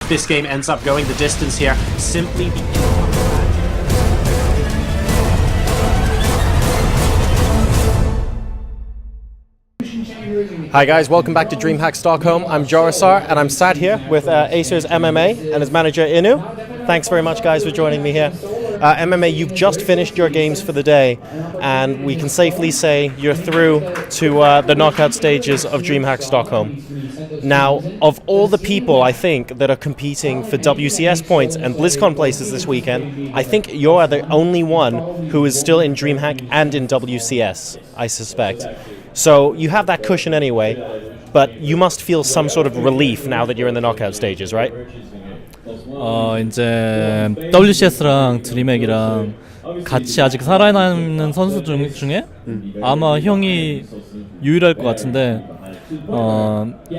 this game ends up going the distance here simply because... Hi guys, welcome back to DreamHack Stockholm. I'm JoRoSaR and I'm sat here with Acer's MMA and his manager Inu. Thanks very much guys for joining me here. MMA, you've just finished your games for the day and we can safely say you're through to the knockout stages of DreamHack Stockholm. Now, of all the people I think that are competing for WCS points and BlizzCon places this weekend, I think you're the only one who is still in DreamHack and in WCS, I suspect. So you have that cushion anyway, but you must feel some sort of relief now that you're in the knockout stages, right? 이제 WCS랑 드림핵이랑 같이 아직 살아남는 선수 중에 아마 형이 유일할 것 같은데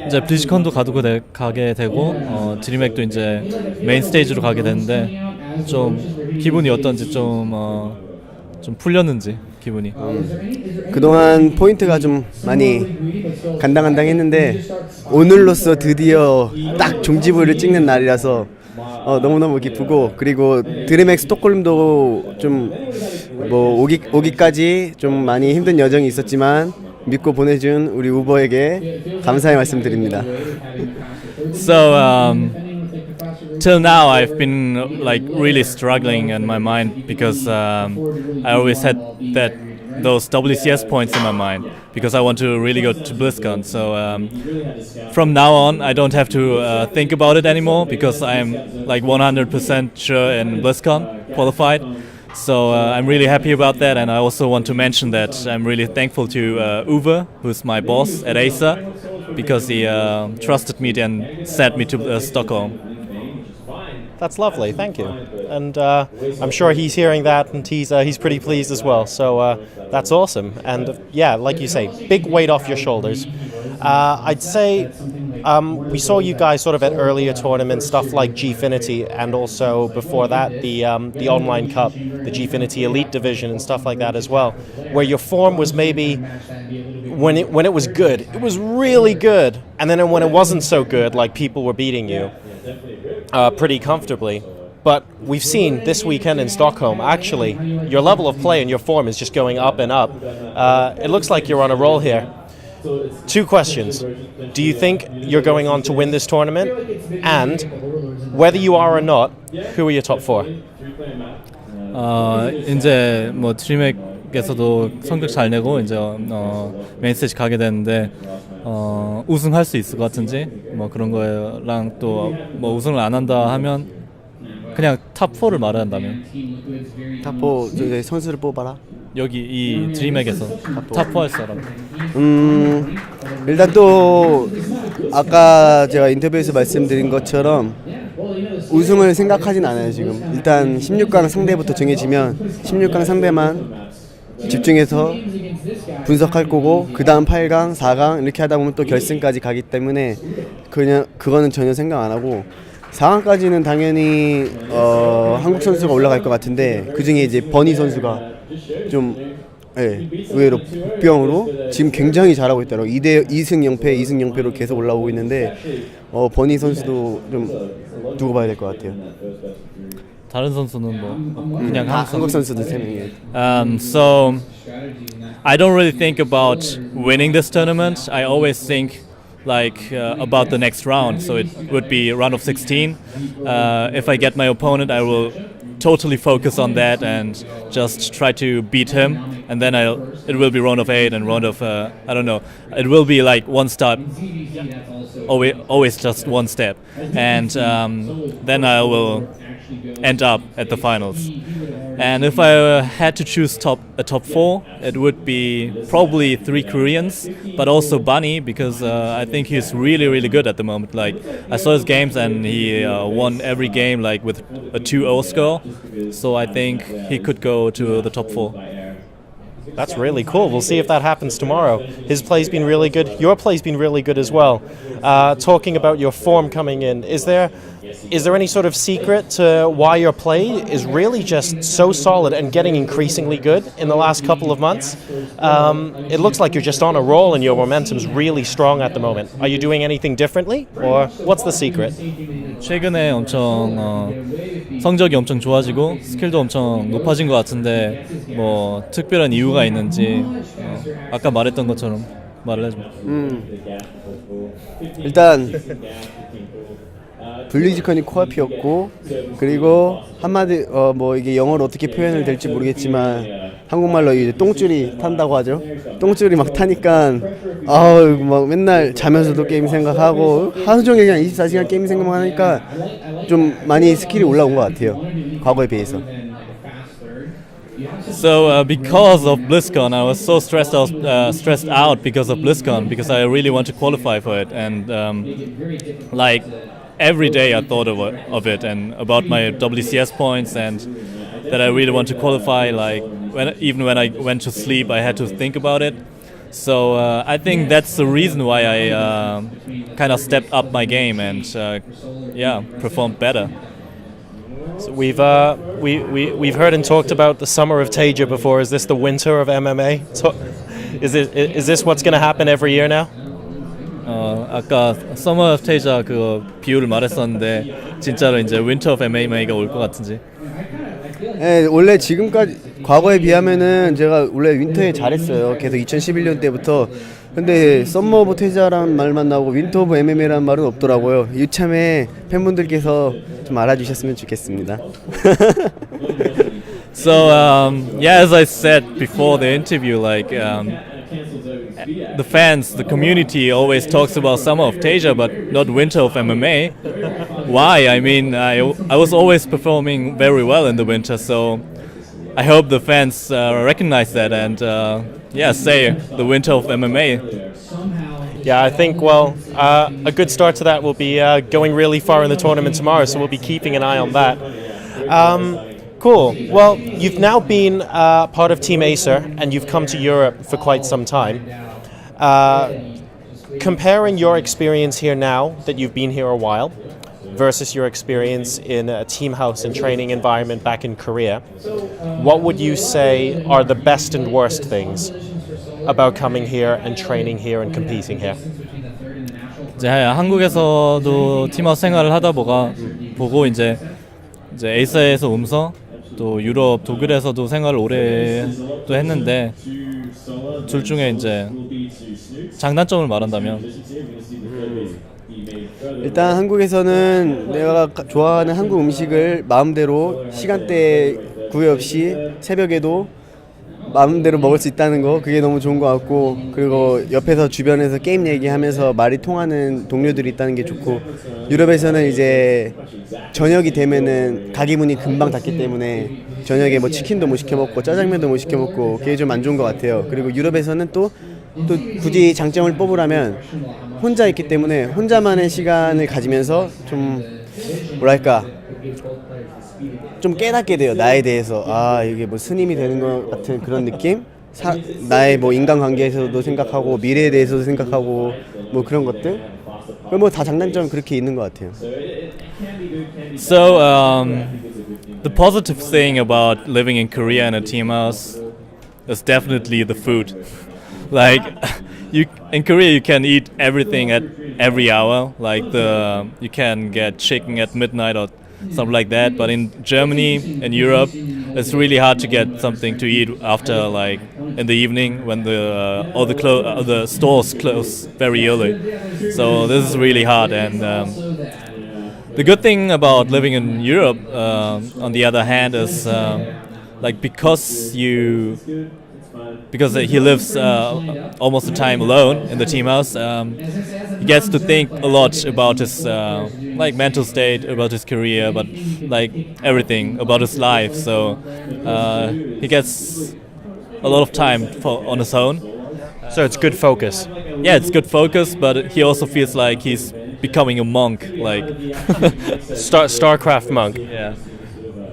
이제 블리즈컨도 가게 되고 드림핵도 이제 메인 스테이지로 가게 되는데 좀 기분이 어떤지 좀 풀렸는지 기분이. 그동안 포인트가 좀 많이 간당간당했는데 오늘로써 드디어 딱 종지부를 찍는 날이라서 너무너무 기쁘고, 그리고 드림핵 스톡홀름도 좀 뭐 오기까지 좀 많이 힘든 여정이 있었지만 믿고 보내준 우리 우버에게 감사의 말씀드립니다. So till now I've been like really struggling in my mind because I always had those WCS points in my mind because I want to really go to BlizzCon. So from now on I don't have to think about it anymore because I'm like 100% sure in BlizzCon qualified. So I'm really happy about that, and I also want to mention that I'm really thankful to Uwe, who's my boss at Acer, because he trusted me and sent me to Stockholm. That's lovely, thank you. And I'm sure he's hearing that and he's pretty pleased as well. So that's awesome. And yeah, like you say, big weight off your shoulders. I'd say we saw you guys sort of at earlier tournaments, stuff like Gfinity, and also before that the online cup, the Gfinity Elite Division and stuff like that as well, where your form was maybe when it was good, it was really good, and then when it wasn't so good, like people were beating you pretty comfortably. But we've seen this weekend in Stockholm, actually, your level of play and your form is just going up and up. It looks like you're on a roll here. Two questions. Do you think you're going on to win this tournament? And whether you are or not, who are your top four? 이제 뭐 드림핵에서도 성적 잘 내고 이제 메인 스테이지 가게 되는데 우승할 수 있을 것 같은지 뭐 그런 거랑 또 뭐 우승을 안 한다 하면 그냥 탑 4를 말해야 한다면 탑 4 선수를 뽑아라. 여기 이 드림핵에서 탑 4 할 사람. 일단 또 아까 제가 인터뷰에서 말씀드린 것처럼 우승을 생각하진 않아요 지금. 일단 16강 상대부터 정해지면 16강 상대만 집중해서 분석할 거고, 그 다음 8강, 4강 이렇게 하다 보면 또 결승까지 가기 때문에 그거는 전혀 생각 안 하고 4강까지는 당연히 한국 선수가 올라갈 것 같은데, 그 중에 이제 버니 선수가 좀 의외로 복병으로 지금 굉장히 잘하고 있더라고요. 2승 0패로 계속 올라오고 있는데 버니 선수도 좀 두고 봐야 될 것 같아요. 다른 선수는 뭐 그냥 한국 선수들 3명이에요. So I don't really think about winning this tournament. I always think like about the next round. So it would be round of 16. If I get my opponent, I will totally focus on that and just try to beat him, and then it will be round of 8 and round of I don't know, it will be like one step, always just one step, and then I will end up at the finals. And if I had to choose a top 4, it would be probably 3 Koreans, but also Bunny, because I think he's really, really good at the moment. Like, I saw his games and he won every game like with a 2-0 score. So I think he could go to the top 4. That's really cool. We'll see if that happens tomorrow. His play's been really good. Your play's been really good as well. Talking about your form coming in, is there any sort of secret to why your play is really just so solid and getting increasingly good in the last couple of months? It looks like you're just on a roll and your momentum's really strong at the moment. Are you doing anything differently, or what's the secret? 최근에 엄청 성적이 엄청 좋아지고 스킬도 엄청 높아진 것 같은데 뭐 특별한 이유가 있는지 아까 말했던 것처럼 말을 해줘. 일단 블리즈컨이 코앞이었고 그리고 한마디 뭐 이게 영어로 어떻게 표현을 될지 모르겠지만 한국말로 이제 똥줄이 탄다고 하죠. 똥줄이 막 타니까 아우 막 맨날 자면서도 게임 생각하고 하루 종일 그냥 24시간 게임 생각만 하니까 좀 많이 스킬이 올라온 것 같아요. 과거에 비해서. So because of BlizzCon, I was so stressed out because of BlizzCon because I really want to qualify for it and like every day I thought of it and about my WCS points and that I really want to qualify. Like even when I went to sleep, I had to think about it. So I think that's the reason why I kind of stepped up my game and performed better. So we've heard and talked about the summer of Taja before. Is this the winter of MMA? So, is this what's going to happen every year now? 아까 Summer of Taja 그 비유를 말했었는데 진짜로 이제 Winter of MMA가 올 것 같은지. 네, 원래 지금까지 과거에 비하면은 제가 원래 윈터에 잘했어요. 계속 2011년 때부터. 근데 썸머 오브 테자라는 말만 나오고 윈터 오브 MMA라는 말은 없더라고요. 이참에 팬분들께서 좀 알아주셨으면 좋겠습니다. So as I said before the interview, like the fans, the community always talks about Summer of Taja, but not Winter of MMA. Why? I mean, I was always performing very well in the winter, so I hope the fans recognize that and say the Winter of MMA. Yeah, I think, a good start to that will be going really far in the tournament tomorrow, so we'll be keeping an eye on that. Cool. Well, you've now been part of Team Acer, and you've come to Europe for quite some time. Comparing your experience here now, that you've been here a while, versus your experience in a team house and training environment back in Korea, what would you say are the best and worst things about coming here and training here and competing here? 이제 한국에서도 팀하우스 생활을 하다 보고 이제 에이서에서 오면서 또 유럽 독일에서도 생활을 오래 또 했는데 둘 중에 이제 장단점을 말한다면 일단 한국에서는 내가 좋아하는 한국 음식을 마음대로 시간대 구애 없이 새벽에도 마음대로 먹을 수 있다는 거 그게 너무 좋은 것 같고 그리고 옆에서 주변에서 게임 얘기하면서 말이 통하는 동료들이 있다는 게 좋고 유럽에서는 이제 저녁이 되면은 가게 문이 금방 닫기 때문에 저녁에 뭐 치킨도 못 시켜 먹고 짜장면도 못 시켜 먹고 그게 좀 안 좋은 것 같아요. 그리고 유럽에서는 또 굳이 장점을 뽑으라면 혼자 있기 때문에 혼자만의 시간을 가지면서 좀 뭐랄까 좀 깨닫게 돼요. 나에 대해서 이게 뭐 스님이 되는 것 같은 그런 느낌? 나의 뭐 인간관계에서도 생각하고 미래에 대해서도 생각하고 뭐 그런 것들 뭐 다 장단점 그렇게 있는 것 같아요. So the positive thing about living in Korea in a team house is definitely the food. Like in Korea you can eat everything at every hour. Like you can get chicken at midnight or something like that. But in Germany and Europe, it's really hard to get something to eat after like in the evening when all the stores close very early. So this is really hard. And the good thing about living in Europe, on the other hand, is like because he lives almost the time alone in the team house, he gets to think a lot about his like mental state, about his career, but like everything about his life. So he gets a lot of time on his own. So it's good focus. Yeah, it's good focus, but he also feels like he's becoming a monk, like StarCraft monk.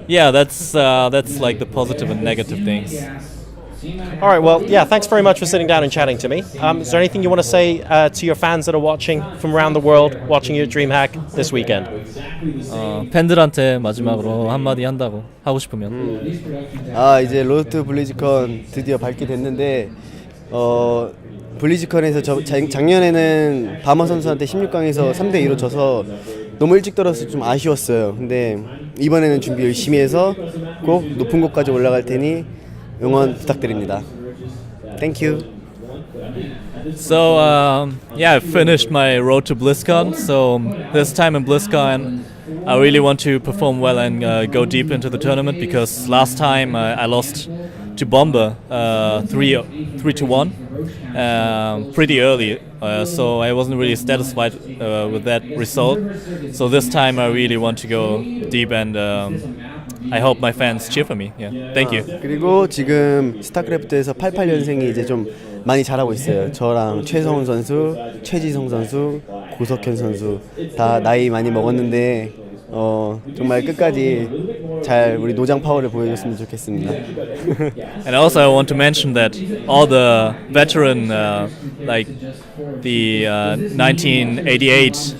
Yeah. That's like the positive and negative things. All right, well, thanks very much for sitting down and chatting to me. Is there anything you want to say to your fans that are watching from around the world, watching you at DreamHack this weekend? 팬들한테 마지막으로 한마디 하고 싶으면 이제 로드 투 블리즈컨 드디어 밟게 됐는데 블리즈컨에서 작년에는 바머 선수한테 16강에서 3대2로 져서 너무 일찍 떨어서 좀 아쉬웠어요. 근데 이번에는 준비 열심히 해서 꼭 높은 곳까지 올라갈 테니 응원 부탁드립니다. Thank you. So yeah, I finished my road to BlizzCon. So this time in BlizzCon, I really want to perform well and go deep into the tournament because last time I lost to Bomber 3-1 pretty early. So I wasn't really satisfied with that result. So this time I really want to go deep and I hope my fans cheer for me. Yeah, thank you. 그리고 지금 스타크래프트에서 88년생이 이제 좀 많이 잘하고 있어요. 저랑 최성훈 선수, 최지성 선수, 고석현 선수 다 나이 많이 먹었는데 정말 끝까지 잘 우리 노장 파워를 보여줬으면 좋겠습니다. And also I want to mention that all the veteran like the 1988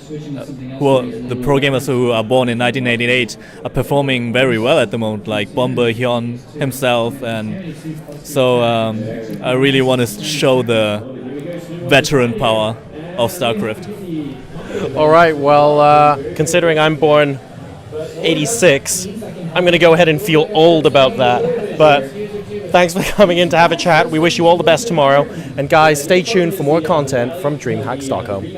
who are the pro gamers who are born in 1988 are performing very well at the moment, like Bomber Hyun himself, and so I really want to show the veteran power of StarCraft. All right, well, considering I'm born 86, I'm going to go ahead and feel old about that. But thanks for coming in to have a chat. We wish you all the best tomorrow. And guys, stay tuned for more content from DreamHack Stockholm.